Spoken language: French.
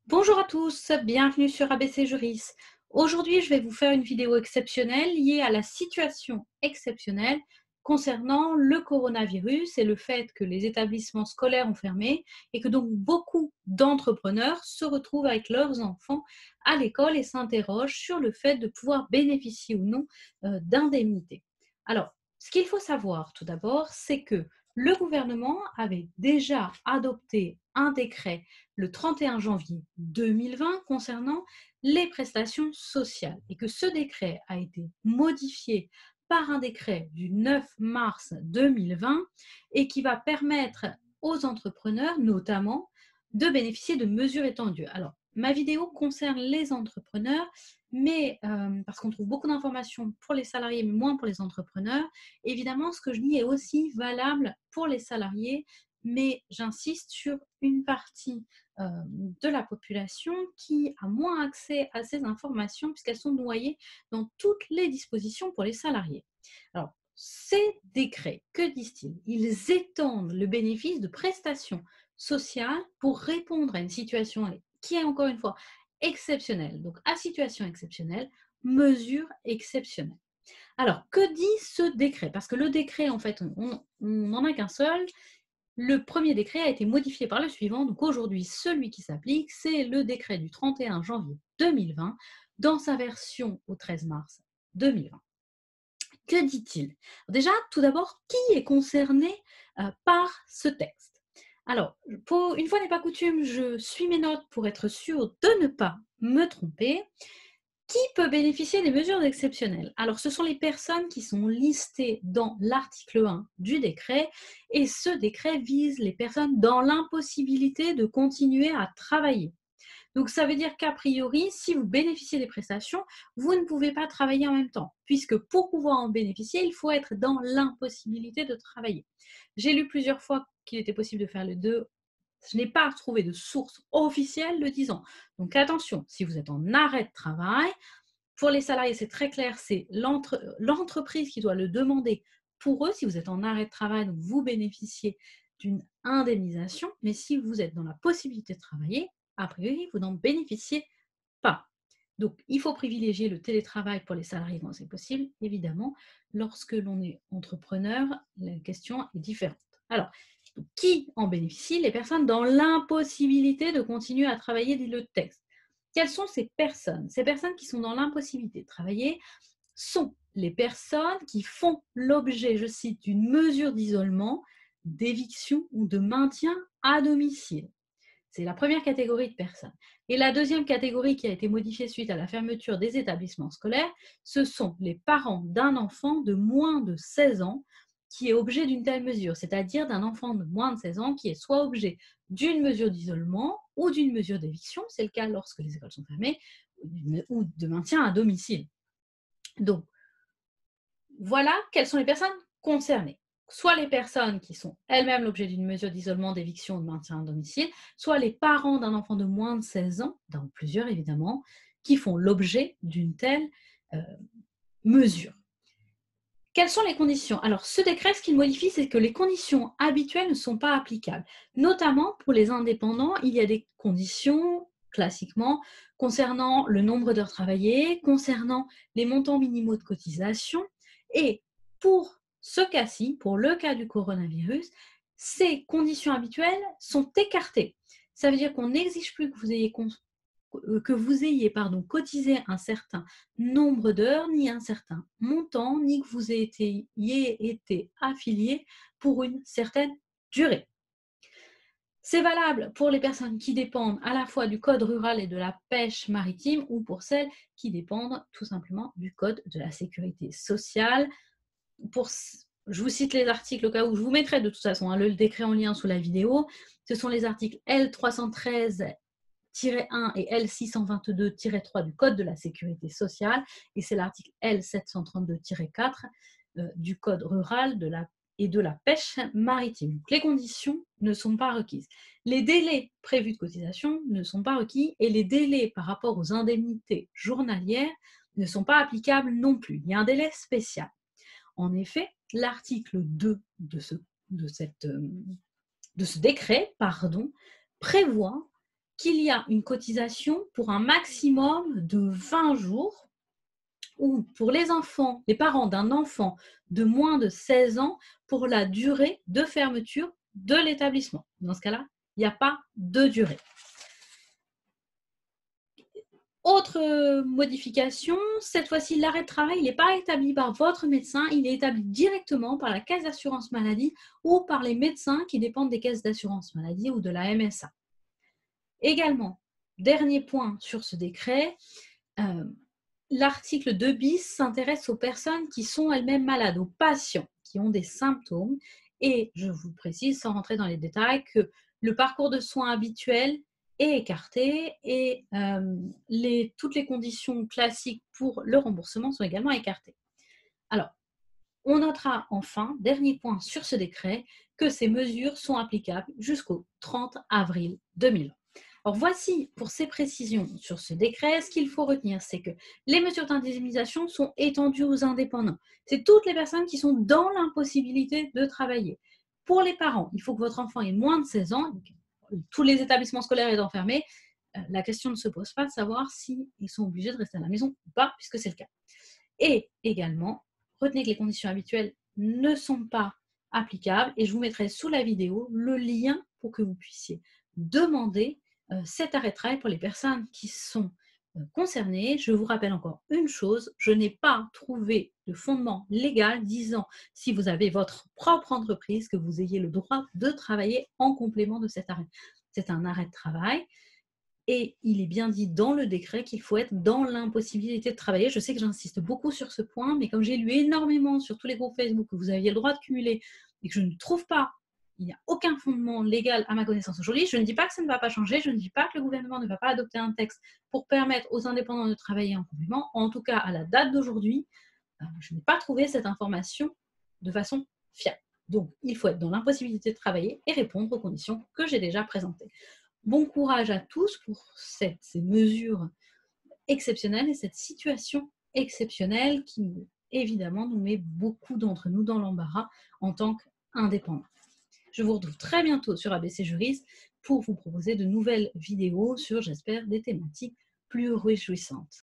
Bonjour à tous, bienvenue sur ABC Juris. Aujourd'hui, je vais vous faire une vidéo exceptionnelle liée à la situation exceptionnelle concernant le coronavirus et le fait que les établissements scolaires ont fermé et que donc beaucoup d'entrepreneurs se retrouvent avec leurs enfants à l'école et s'interrogent sur le fait de pouvoir bénéficier ou non d'indemnités. Alors, ce qu'il faut savoir tout d'abord, c'est que le gouvernement avait déjà adopté un décret le 31 janvier 2020 concernant les prestations sociales et que ce décret a été modifié par un décret du 9 mars 2020 et qui va permettre aux entrepreneurs notamment de bénéficier de mesures étendues. Alors, ma vidéo concerne les entrepreneurs, mais parce qu'on trouve beaucoup d'informations pour les salariés, mais moins pour les entrepreneurs. Évidemment, ce que je dis est aussi valable pour les salariés, mais j'insiste sur une partie de la population qui a moins accès à ces informations puisqu'elles sont noyées dans toutes les dispositions pour les salariés. Alors, ces décrets, que disent-ils? Ils étendent le bénéfice de prestations sociales pour répondre à une situation qui est encore une fois exceptionnelle. Donc, à situation exceptionnelle, mesure exceptionnelle. Alors, que dit ce décret? Parce que le décret, en fait, on n'en a qu'un seul. Le premier décret a été modifié par le suivant. Donc aujourd'hui, celui qui s'applique, c'est le décret du 31 janvier 2020 dans sa version au 13 mars 2020. Que dit-il? Déjà, tout d'abord, qui est concerné par ce texte? Alors, une fois n'est pas coutume, je suis mes notes pour être sûre de ne pas me tromper. Qui peut bénéficier des mesures exceptionnelles? Alors, ce sont les personnes qui sont listées dans l'article 1 du décret et ce décret vise les personnes dans l'impossibilité de continuer à travailler. Donc, ça veut dire qu'a priori, si vous bénéficiez des prestations, vous ne pouvez pas travailler en même temps, puisque pour pouvoir en bénéficier, il faut être dans l'impossibilité de travailler. J'ai lu plusieurs fois qu'il était possible de faire les deux. Je n'ai pas trouvé de source officielle le disant. Donc attention, si vous êtes en arrêt de travail, pour les salariés, c'est très clair, c'est l'entreprise qui doit le demander pour eux. Si vous êtes en arrêt de travail, donc vous bénéficiez d'une indemnisation, mais si vous êtes dans la possibilité de travailler, a priori, vous n'en bénéficiez pas. Donc, il faut privilégier le télétravail pour les salariés quand c'est possible. Évidemment, lorsque l'on est entrepreneur, la question est différente. Alors, qui en bénéficie? Les personnes dans l'impossibilité de continuer à travailler, dit le texte. Quelles sont ces personnes? Ces personnes qui sont dans l'impossibilité de travailler sont les personnes qui font l'objet, je cite, d'une mesure d'isolement, d'éviction ou de maintien à domicile. C'est la première catégorie de personnes. Et la deuxième catégorie qui a été modifiée suite à la fermeture des établissements scolaires, ce sont les parents d'un enfant de moins de 16 ans qui est objet d'une telle mesure, c'est-à-dire d'un enfant de moins de 16 ans qui est soit objet d'une mesure d'isolement ou d'une mesure d'éviction, c'est le cas lorsque les écoles sont fermées, ou de maintien à domicile. Donc, voilà quelles sont les personnes concernées. Soit les personnes qui sont elles-mêmes l'objet d'une mesure d'isolement, d'éviction ou de maintien à domicile, soit les parents d'un enfant de moins de 16 ans, dans plusieurs évidemment, qui font l'objet d'une telle euh, mesure. Quelles sont les conditions? Alors, ce décret, ce qu'il modifie, c'est que les conditions habituelles ne sont pas applicables. Notamment pour les indépendants, il y a des conditions, classiquement, concernant le nombre d'heures travaillées, concernant les montants minimaux de cotisation. Et pour ce cas-ci, pour le cas du coronavirus, ces conditions habituelles sont écartées. Ça veut dire qu'on n'exige plus que vous ayez cotisé un certain nombre d'heures, ni un certain montant, ni que vous ayez été affilié pour une certaine durée. C'est valable pour les personnes qui dépendent à la fois du code rural et de la pêche maritime ou pour celles qui dépendent tout simplement du code de la sécurité sociale. Je vous cite les articles au cas où, je vous mettrai de toute façon le décret en lien sous la vidéo. Ce sont les articles L313-1 et L622-3 du Code de la sécurité sociale, et c'est l'article L732-4 du Code rural et de la pêche maritime. Donc, les conditions ne sont pas requises. Les délais prévus de cotisation ne sont pas requis et les délais par rapport aux indemnités journalières ne sont pas applicables non plus. Il y a un délai spécial. En effet, l'article 2 de ce décret prévoit qu'il y a une cotisation pour un maximum de 20 jours ou pour les enfants, les parents d'un enfant de moins de 16 ans pour la durée de fermeture de l'établissement. Dans ce cas-là, il n'y a pas de durée. Autre modification, cette fois-ci, l'arrêt de travail n'est pas établi par votre médecin, il est établi directement par la caisse d'assurance maladie ou par les médecins qui dépendent des caisses d'assurance maladie ou de la MSA. Également, dernier point sur ce décret, l'article 2 bis s'intéresse aux personnes qui sont elles-mêmes malades, aux patients qui ont des symptômes. Et je vous précise, sans rentrer dans les détails, que le parcours de soins habituel est écarté et toutes les conditions classiques pour le remboursement sont également écartées. Alors, on notera enfin, dernier point sur ce décret, que ces mesures sont applicables jusqu'au 30 avril 2020. Alors voici pour ces précisions sur ce décret, ce qu'il faut retenir, c'est que les mesures d'indemnisation sont étendues aux indépendants. C'est toutes les personnes qui sont dans l'impossibilité de travailler. Pour les parents, il faut que votre enfant ait moins de 16 ans, tous les établissements scolaires étant fermés, la question ne se pose pas de savoir s'ils sont obligés de rester à la maison ou pas, puisque c'est le cas. Et également, retenez que les conditions habituelles ne sont pas applicables et je vous mettrai sous la vidéo le lien pour que vous puissiez demander cet arrêt de travail pour les personnes qui sont concernées. Je vous rappelle encore une chose, je n'ai pas trouvé de fondement légal disant si vous avez votre propre entreprise que vous ayez le droit de travailler en complément de cet arrêt. C'est un arrêt de travail. Et il est bien dit dans le décret qu'il faut être dans l'impossibilité de travailler. Je sais que j'insiste beaucoup sur ce point, mais comme j'ai lu énormément sur tous les groupes Facebook que vous aviez le droit de cumuler et que je ne trouve pas, il n'y a aucun fondement légal à ma connaissance aujourd'hui, je ne dis pas que ça ne va pas changer, je ne dis pas que le gouvernement ne va pas adopter un texte pour permettre aux indépendants de travailler en complément. En tout cas, à la date d'aujourd'hui, je n'ai pas trouvé cette information de façon fiable. Donc, il faut être dans l'impossibilité de travailler et répondre aux conditions que j'ai déjà présentées. Bon courage à tous pour ces mesures exceptionnelles et cette situation exceptionnelle qui, évidemment, nous met beaucoup d'entre nous dans l'embarras en tant qu'indépendants. Je vous retrouve très bientôt sur ABC Juriste pour vous proposer de nouvelles vidéos sur, j'espère, des thématiques plus réjouissantes.